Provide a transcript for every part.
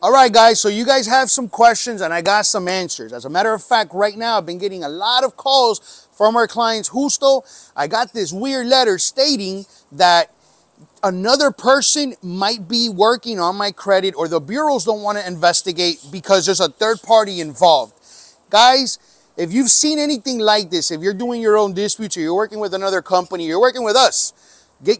All right, guys, so you guys have some questions and I got some answers. As a matter of fact, right now I've been getting a lot of calls from our clients. Justo, I got this weird letter stating that another person might be working on my credit, or the bureaus don't want to investigate because there's a third party involved. Guys, if you've seen anything like this, if you're doing your own disputes or you're working with another company, you're working with us,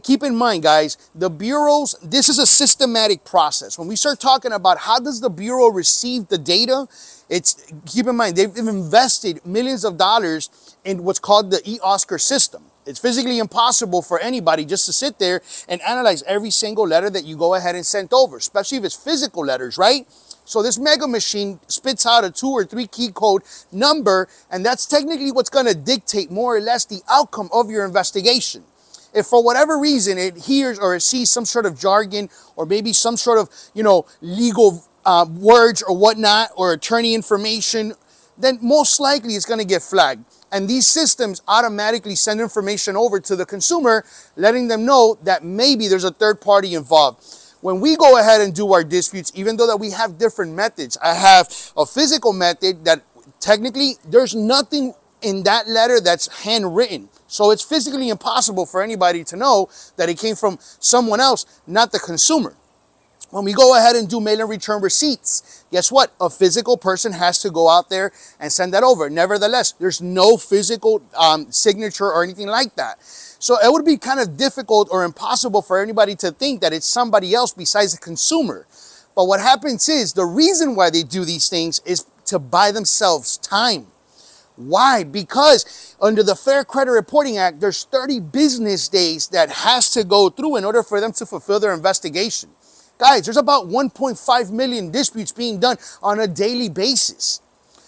keep in mind, guys, the bureaus, this is a systematic process. When we start talking about how does the bureau receive the data, keep in mind, they've invested millions of dollars in what's called the eOscar system. It's physically impossible for anybody just to sit there and analyze every single letter that you go ahead and send over, especially if it's physical letters, right? So this mega machine spits out a 2 or 3 key code number, and that's technically what's going to dictate more or less the outcome of your investigation. If for whatever reason it hears or it sees some sort of jargon or maybe some sort of, legal words or whatnot, or attorney information, then most likely it's going to get flagged. And these systems automatically send information over to the consumer, letting them know that maybe there's a third party involved. When we go ahead and do our disputes, even though that we have different methods, I have a physical method that technically there's nothing in that letter that's handwritten. So it's physically impossible for anybody to know that it came from someone else, not the consumer. When we go ahead and do mail and return receipts, guess what? A physical person has to go out there and send that over. Nevertheless, there's no physical signature or anything like that. So it would be kind of difficult or impossible for anybody to think that it's somebody else besides the consumer. But what happens is the reason why they do these things is to buy themselves time. Why? Because under the Fair Credit Reporting Act, there's 30 business days that has to go through in order for them to fulfill their investigation. Guys, there's about 1.5 million disputes being done on a daily basis.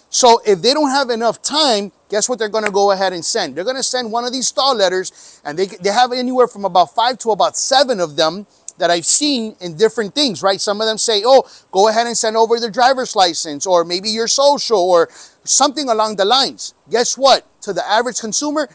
So if they don't have enough time, guess what they're going to go ahead and send? They're going to send one of these stall letters, and they have anywhere from about 5 to about 7 of them that I've seen in different things, right? Some of them say, oh, go ahead and send over their driver's license, or maybe your social, or something along the lines. Guess what? To the average consumer,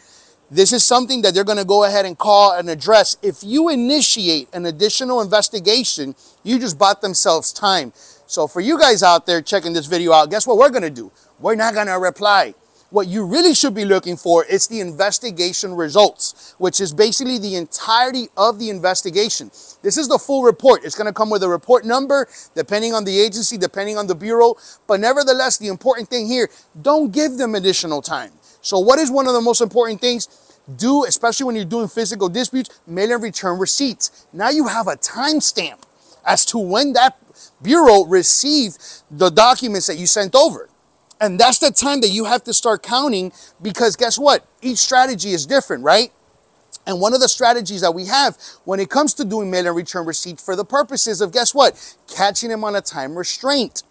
this is something that they're going to go ahead and call and address. If you initiate an additional investigation, you just bought themselves time. So for you guys out there checking this video out, guess what we're going to do? We're not going to reply. What you really should be looking for is the investigation results, which is basically the entirety of the investigation. This is the full report. It's going to come with a report number, depending on the agency, depending on the bureau. But nevertheless, the important thing here, don't give them additional time. So what is one of the most important things? Do, especially when you're doing physical disputes, mail and return receipts. Now you have a timestamp as to when that bureau received the documents that you sent over. And that's the time that you have to start counting, because guess what? Each strategy is different, right? And one of the strategies that we have when it comes to doing mail and return receipts for the purposes of, guess what? Catching them on a time restraint.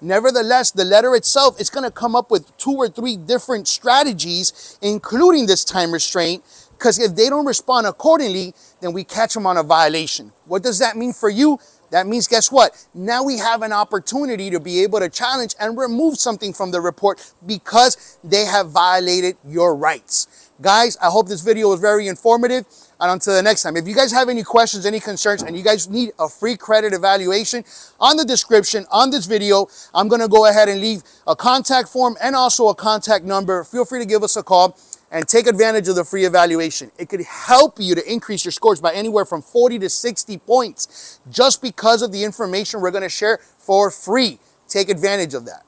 Nevertheless, the letter itself is going to come up with 2 or 3 different strategies, including this time restraint, because if they don't respond accordingly, then we catch them on a violation. What does that mean for you? That means, guess what? Now we have an opportunity to be able to challenge and remove something from the report because they have violated your rights. Guys, I hope this video was very informative. And until the next time, if you guys have any questions, any concerns, and you guys need a free credit evaluation, on the description on this video, I'm going to go ahead and leave a contact form and also a contact number. Feel free to give us a call and take advantage of the free evaluation. It could help you to increase your scores by anywhere from 40 to 60 points just because of the information we're going to share for free. Take advantage of that.